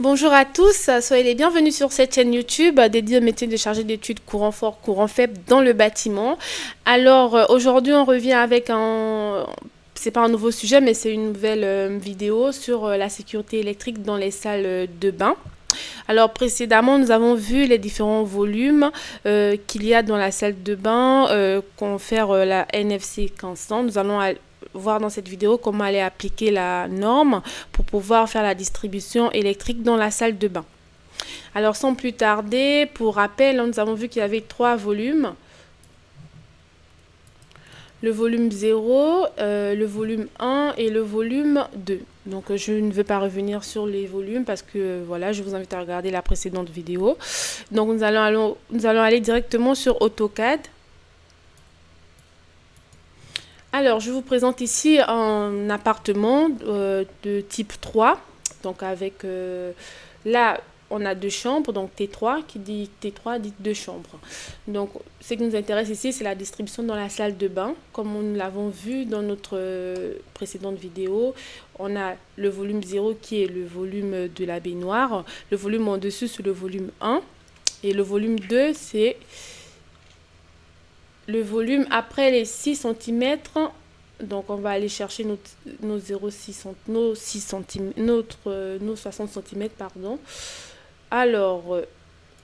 Bonjour à tous, soyez les bienvenus sur cette chaîne YouTube dédiée au métier de chargé d'études courant fort, courant faible dans le bâtiment. Alors aujourd'hui on revient avec c'est pas un nouveau sujet mais c'est une nouvelle vidéo sur la sécurité électrique dans les salles de bain. Alors précédemment nous avons vu les différents volumes qu'il y a dans la salle de bain, confère la NFC 1500. Nous allons voir dans cette vidéo comment aller appliquer la norme pour pouvoir faire la distribution électrique dans la salle de bain. Alors sans plus tarder, pour rappel, nous avons vu qu'il y avait 3 volumes. Le volume 0, le volume 1 et le volume 2. Donc je ne veux pas revenir sur les volumes parce que voilà, je vous invite à regarder la précédente vidéo. Donc nous allons aller directement sur AutoCAD. Alors, je vous présente ici un appartement de type 3. Donc, avec là, on a 2 chambres. Donc, T3, qui dit T3 dit 2 chambres. Donc, ce qui nous intéresse ici, c'est la distribution dans la salle de bain. Comme nous l'avons vu dans notre précédente vidéo, on a le volume 0 qui est le volume de la baignoire. Le volume en dessus, c'est le volume 1. Et le volume 2, c'est le volume après les 6 cm. Donc on va aller chercher nos 60 cm, pardon. Alors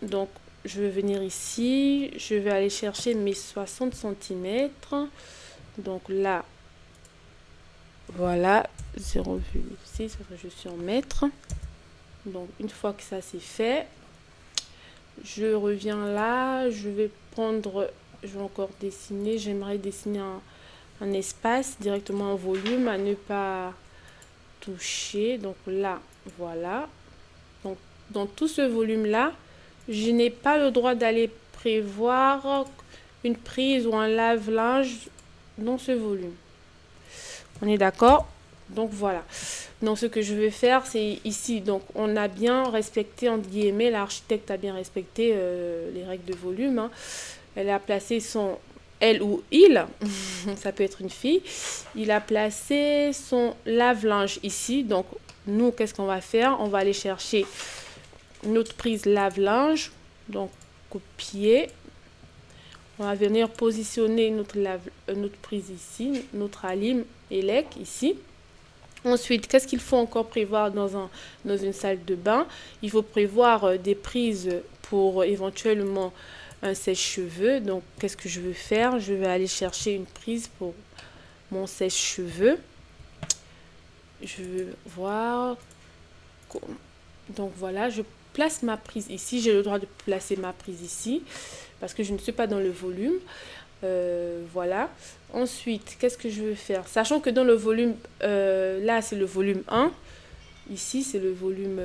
donc je vais venir ici, je vais aller chercher mes 60 cm. Donc là voilà 0,6, je suis en mètres. Donc une fois que ça c'est fait, je reviens là, je vais encore dessiner, j'aimerais dessiner un espace directement en volume à ne pas toucher. Donc là, voilà. Donc dans tout ce volume-là, je n'ai pas le droit d'aller prévoir une prise ou un lave-linge dans ce volume. On est d'accord? Donc voilà. Donc ce que je vais faire, c'est ici. Donc on a bien respecté, entre guillemets, l'architecte a bien respecté les règles de volume. Hein. Elle a placé elle ou il, ça peut être une fille, il a placé son lave-linge ici. Donc nous, qu'est-ce qu'on va faire? On va aller chercher notre prise lave-linge. Donc copier. On va venir positionner notre prise ici, notre alim élec ici. Ensuite, qu'est-ce qu'il faut encore prévoir dans une salle de bain? Il faut prévoir des prises pour éventuellement un sèche-cheveux. Donc, qu'est-ce que je veux faire? Je vais aller chercher une prise pour mon sèche-cheveux. Je vais voir. Donc, voilà, je place ma prise ici. J'ai le droit de placer ma prise ici parce que je ne suis pas dans le volume. Voilà. Ensuite, qu'est-ce que je veux faire? Sachant que dans le volume, là, c'est le volume 1. Ici, c'est le volume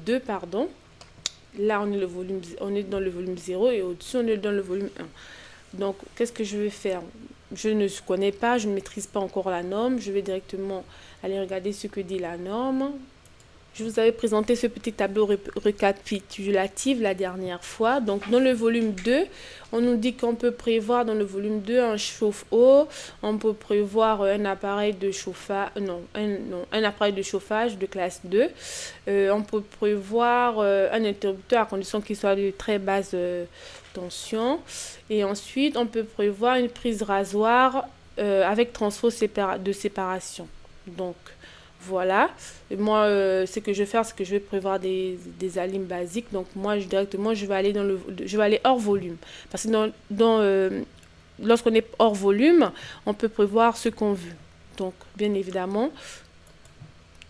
2, pardon. Là, on est dans le volume 0 et au-dessus, on est dans le volume 1. Donc, qu'est-ce que je vais faire? Je ne connais pas, je ne maîtrise pas encore la norme. Je vais directement aller regarder ce que dit la norme. Je vous avais présenté ce petit tableau récapitulatif la dernière fois. Donc, dans le volume 2, on nous dit qu'on peut prévoir dans le volume 2 un chauffe-eau. On peut prévoir un appareil de chauffage, un appareil de chauffage de classe 2. On peut prévoir un interrupteur à condition qu'il soit de très basse tension. Et ensuite, on peut prévoir une prise rasoir avec transfo de séparation. Donc, voilà. Et moi, ce que je vais faire, c'est que je vais prévoir des alimes basiques. Donc, moi, directement, je vais aller hors volume. Parce que lorsqu'on est hors volume, on peut prévoir ce qu'on veut. Donc, bien évidemment,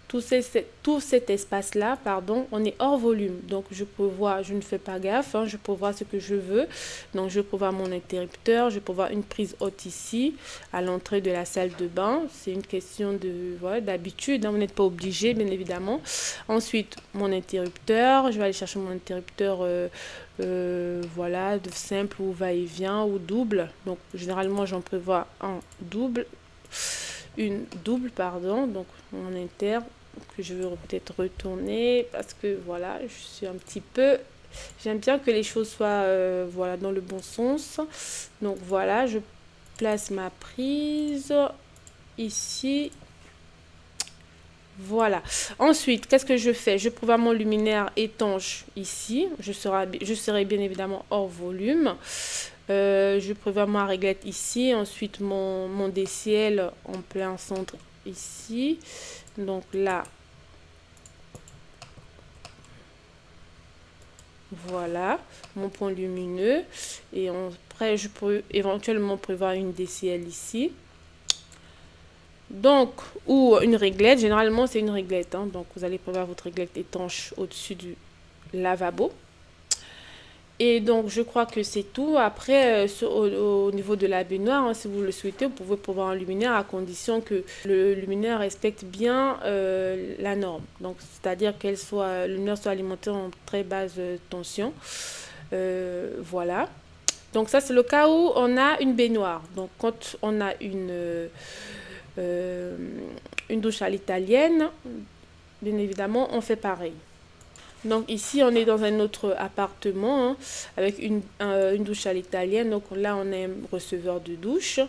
tout cet espace-là, pardon, on est hors volume. Donc, je ne fais pas gaffe, hein, je prévois ce que je veux. Donc, je prévois mon interrupteur, je prévois une prise haute ici, à l'entrée de la salle de bain. C'est une question d'habitude, hein, vous n'êtes pas obligé, bien évidemment. Ensuite, mon interrupteur, je vais aller chercher mon interrupteur, voilà, de simple ou va-et-vient ou double. Donc, généralement, j'en prévois une double, pardon, donc mon inter que je veux peut-être retourner parce que voilà, je suis un petit peu, j'aime bien que les choses soient voilà, dans le bon sens. Donc voilà, je place ma prise ici. Voilà. Ensuite, qu'est-ce que je fais? Je programme mon luminaire étanche ici. Je serai bien évidemment hors volume. Je prévois ma réglette ici. Ensuite, mon DCL en plein centre ici. Donc là, voilà, mon point lumineux. Et après, je peux éventuellement prévoir une DCL ici. Donc, ou une réglette. Généralement, c'est une réglette. Hein. Donc, vous allez prévoir votre réglette étanche au-dessus du lavabo. Et donc, je crois que c'est tout. Après, au niveau de la baignoire, hein, si vous le souhaitez, vous pouvez prévoir un luminaire à condition que le luminaire respecte bien la norme. Donc, c'est-à-dire le luminaire soit alimenté en très basse tension. Voilà. Donc, ça, c'est le cas où on a une baignoire. Donc, quand on a une douche à l'italienne, bien évidemment, on fait pareil. Donc ici, on est dans un autre appartement hein, avec une douche à l'italienne. Donc là, on a un receveur de douche.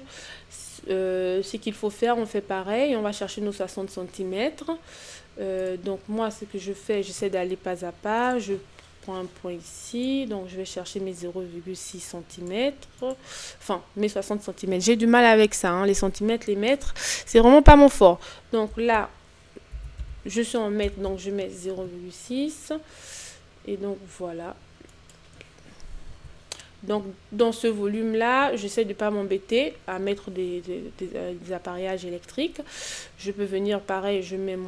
Ce qu'il faut faire, on fait pareil. On va chercher nos 60 cm. Donc moi, ce que je fais, j'essaie d'aller pas à pas. Je prends un point ici. Donc je vais chercher mes 0,6 cm. Enfin, mes 60 cm. J'ai du mal avec ça. Hein, les centimètres, les mètres, c'est vraiment pas mon fort. Donc là, je suis en mètres, donc je mets 0,6. Et donc, voilà. Donc, dans ce volume-là, j'essaie de ne pas m'embêter à mettre des appareillages électriques. Je peux venir, pareil, je mets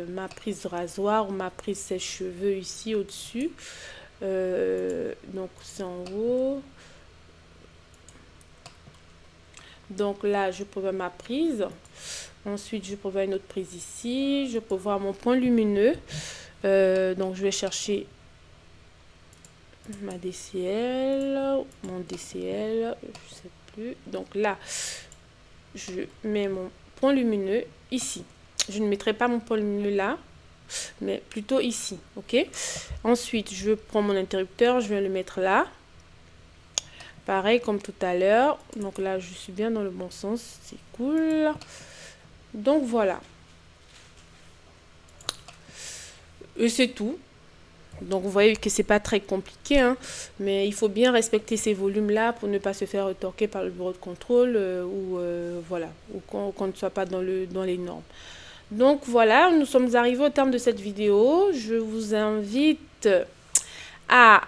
ma prise rasoir ou ma prise sèche-cheveux ici au-dessus. Donc, c'est en haut. Donc là, je prévois ma prise. Ensuite, je prévois une autre prise ici. Je prévois mon point lumineux. Donc, je vais chercher ma DCL, mon DCL, je sais plus. Donc là, je mets mon point lumineux ici. Je ne mettrai pas mon point lumineux là, mais plutôt ici, ok? Ensuite, je prends mon interrupteur, je vais le mettre là. Pareil comme tout à l'heure. Donc là, je suis bien dans le bon sens, c'est cool. Donc voilà. Et c'est tout. Donc vous voyez que c'est pas très compliqué, hein, mais il faut bien respecter ces volumes-là pour ne pas se faire retorquer par le bureau de contrôle voilà, ou qu'on ne soit pas dans les normes. Donc voilà, nous sommes arrivés au terme de cette vidéo. Je vous invite à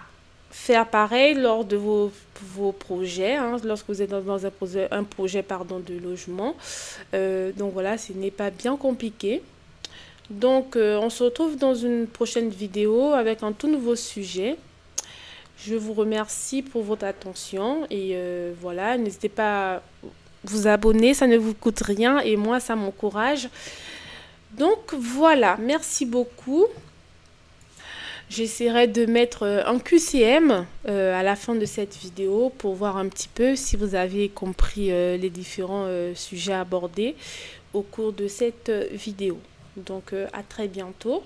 faire pareil lors de vos projets, hein, lorsque vous êtes dans un projet de logement. Donc voilà, ce n'est pas bien compliqué. Donc, on se retrouve dans une prochaine vidéo avec un tout nouveau sujet. Je vous remercie pour votre attention et voilà, n'hésitez pas à vous abonner, ça ne vous coûte rien et moi, ça m'encourage. Donc, voilà, merci beaucoup. J'essaierai de mettre un QCM à la fin de cette vidéo pour voir un petit peu si vous avez compris les différents sujets abordés au cours de cette vidéo. Donc, à très bientôt.